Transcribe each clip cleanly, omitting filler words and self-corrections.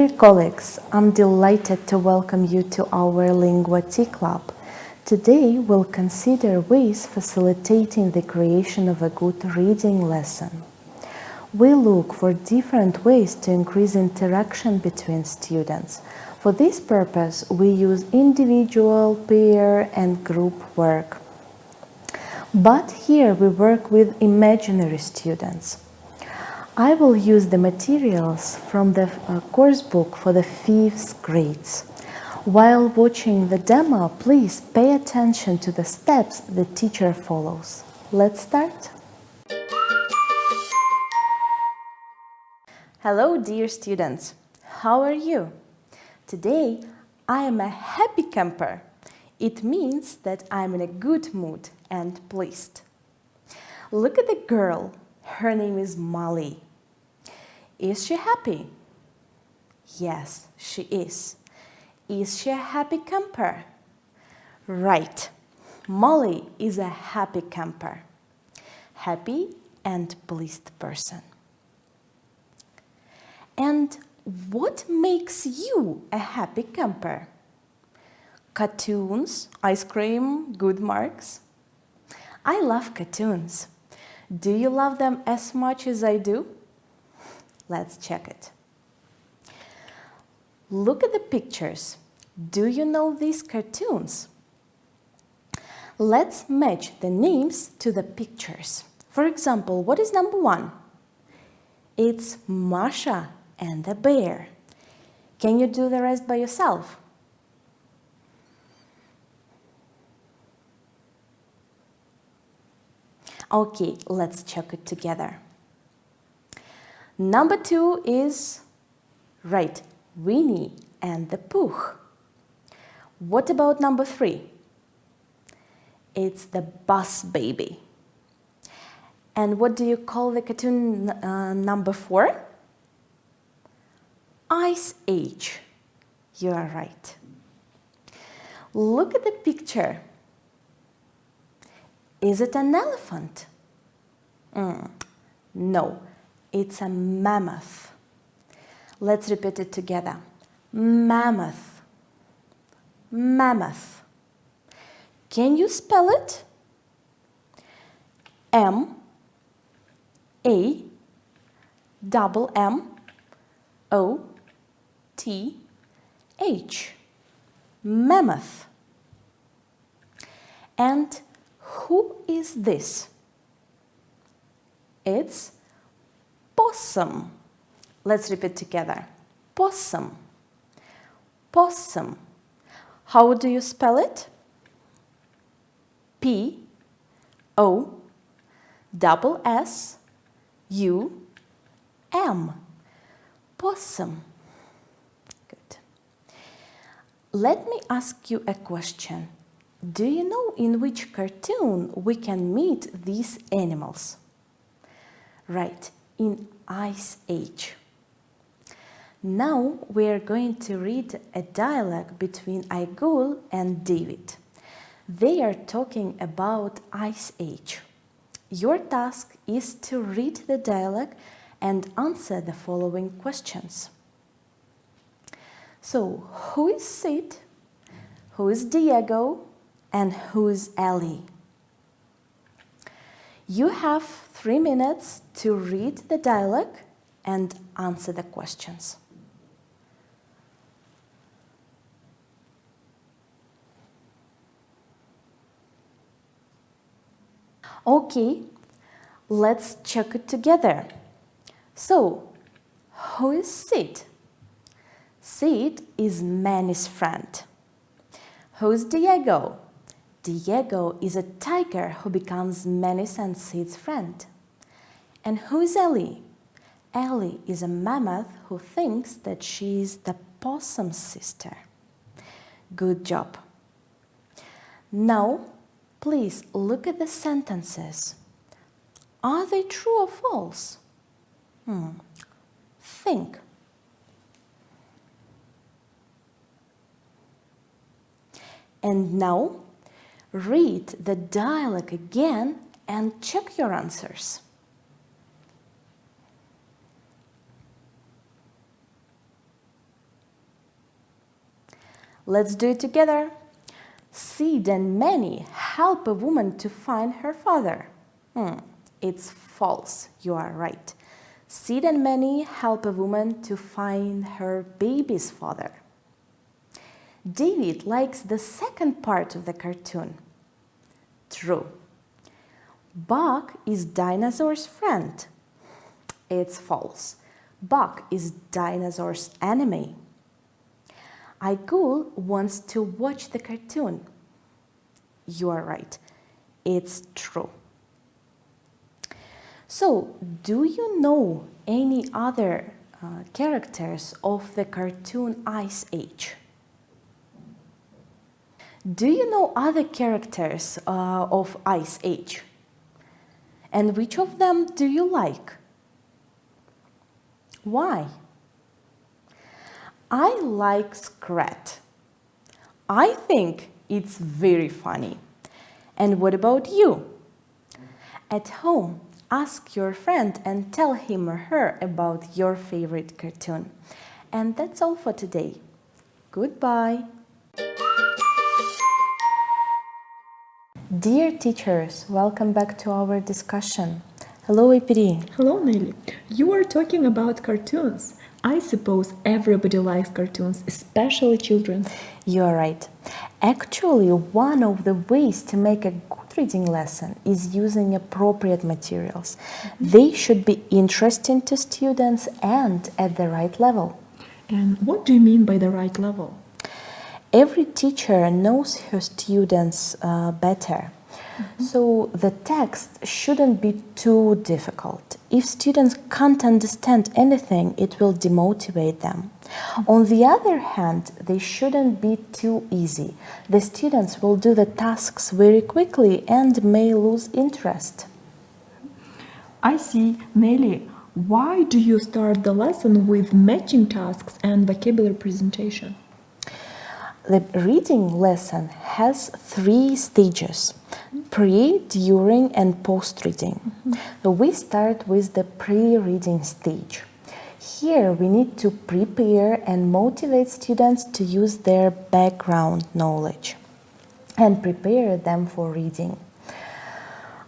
Dear colleagues, I'm delighted to welcome you to our Lingua Tea Club. Today we'll consider ways facilitating the creation of a good reading lesson. We look for different ways to increase interaction between students. For this purpose, we use individual, peer, and group work. But here we work with imaginary students. I will use the materials from the course book for the 5th grades. While watching the demo, please pay attention to the steps the teacher follows. Let's start. Hello, dear students. How are you? Today, I am a happy camper. It means that I'm in a good mood and pleased. Look at the girl. Her name is Molly. Is she happy? Yes, she is. Is she a happy camper? Right. Molly is a happy camper. Happy and pleased person. And what makes you a happy camper? Cartoons, ice cream, good marks? I love cartoons. Do you love them as much as I do? Let's check it. Look at the pictures. Do you know these cartoons? Let's match the names to the pictures. For example, what is number 1? It's Masha and the bear. Can you do the rest by yourself? Okay, let's check it together. Number 2 is, right, Winnie and the Pooh. What about number 3? It's the Bus Baby. And what do you call the cartoon number 4? Ice Age. You are right. Look at the picture. Is it an elephant? No, it's a mammoth. Let's repeat it together. Mammoth. Mammoth. Can you spell it? M-A-M-M-O-T-H. Mammoth. And who is this? It's possum. Let's repeat together. Possum. Possum. How do you spell it? P-O-S-S-U-M. Possum. Good. Let me ask you a question. Do you know in which cartoon we can meet these animals? Right, in Ice Age. Now we are going to read a dialogue between Aigul and David. They are talking about Ice Age. Your task is to read the dialogue and answer the following questions. So, who is Sid? Who is Diego? And who is Ellie? You have 3 minutes to read the dialogue and answer the questions. Okay, let's check it together. So, who is Sid? Sid is Manny's friend. Who's Diego? Diego is a tiger who becomes Manny's and Sid's friend. And who is Ellie? Ellie is a mammoth who thinks that she is the possum's sister. Good job. Now, please look at the sentences. Are they true or false? Think. And now, read the dialogue again and check your answers. Let's do it together. Sid and Manny help a woman to find her father. It's false. You are right. Sid and Manny help a woman to find her baby's father. David likes the second part of the cartoon. True. Buck is dinosaur's friend. It's false. Buck is dinosaur's enemy. Aigul wants to watch the cartoon. You are right. It's true. So, do you know any other characters of the cartoon Ice Age? Do you know other characters of Ice Age? And which of them do you like? Why? I like Scrat. I think it's very funny. And what about you? At home, ask your friend and tell him or her about your favorite cartoon. And that's all for today. Goodbye. Dear teachers, welcome back to our discussion. Hello, Ipiri. Hello, Nelly. You are talking about cartoons. I suppose everybody likes cartoons, especially children. You are right. Actually, one of the ways to make a good reading lesson is using appropriate materials. They should be interesting to students and at the right level. And what do you mean by the right level? Every teacher knows her students better. So the text shouldn't be too difficult. If students can't understand anything, it will demotivate them. On the other hand, they shouldn't be too easy. The students will do the tasks very quickly and may lose interest. I see. Nelly, why do you start the lesson with matching tasks and vocabulary presentation? The reading lesson has 3 stages: pre, during, and post-reading. So we start with the pre-reading stage. Here we need to prepare and motivate students to use their background knowledge and prepare them for reading.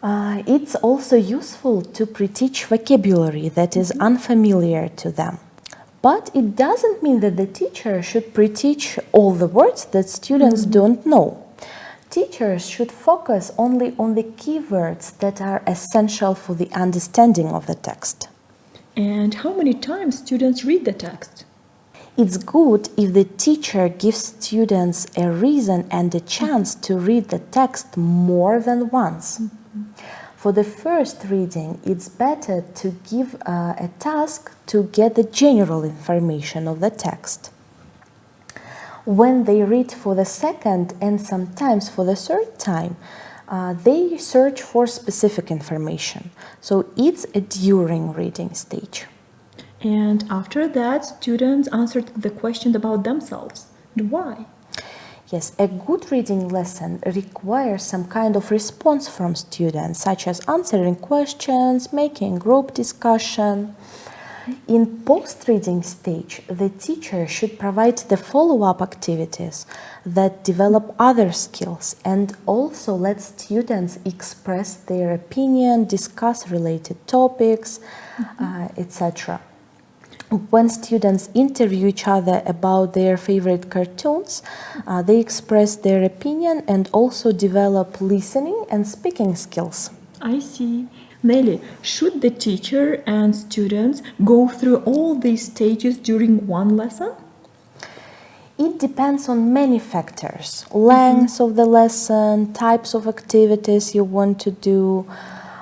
It's also useful to pre-teach vocabulary that is unfamiliar to them. But it doesn't mean that the teacher should pre-teach all the words that students don't know. Teachers should focus only on the keywords that are essential for the understanding of the text. And how many times students read the text? It's good if the teacher gives students a reason and a chance to read the text more than once. For the first reading, it's better to give a task to get the general information of the text. When they read for the second and sometimes for the third time, they search for specific information. So it's a during reading stage. And after that, students answered the question about themselves. And why? Yes, a good reading lesson requires some kind of response from students, such as answering questions, making group discussion. In post-reading stage, the teacher should provide the follow-up activities that develop other skills and also let students express their opinion, discuss related topics, etc. When students interview each other about their favorite cartoons, they express their opinion and also develop listening and speaking skills. I see. Nelly, should the teacher and students go through all these stages during one lesson? It depends on many factors: length of the lesson, types of activities you want to do.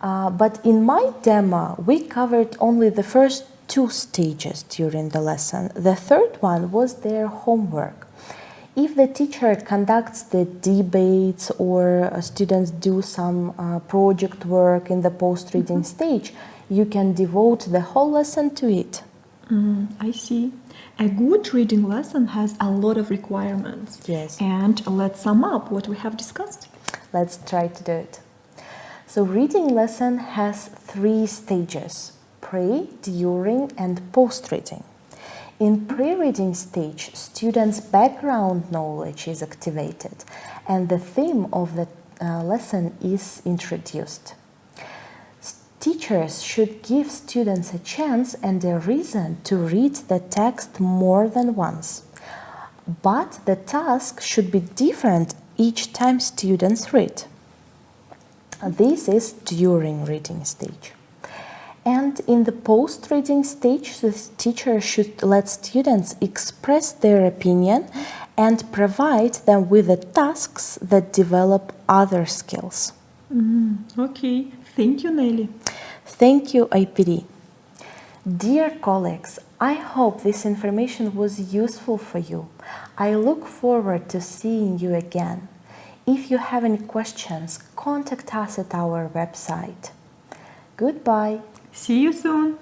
But in my demo, we covered only the first 2 stages during the lesson. The third one was their homework. If the teacher conducts the debates or students do some project work in the post-reading stage, you can devote the whole lesson to it. I see. A good reading lesson has a lot of requirements. Yes. And let's sum up what we have discussed. Let's try to do it. So reading lesson has 3 stages: pre, during, and post-reading. In pre-reading stage, students' background knowledge is activated and the theme of the lesson is introduced. Teachers should give students a chance and a reason to read the text more than once. But the task should be different each time students read. This is during reading stage. And in the post-reading stage, the teacher should let students express their opinion and provide them with the tasks that develop other skills. Okay, thank you, Nelly. Thank you, IPD. Dear colleagues, I hope this information was useful for you. I look forward to seeing you again. If you have any questions, contact us at our website. Goodbye. See you soon.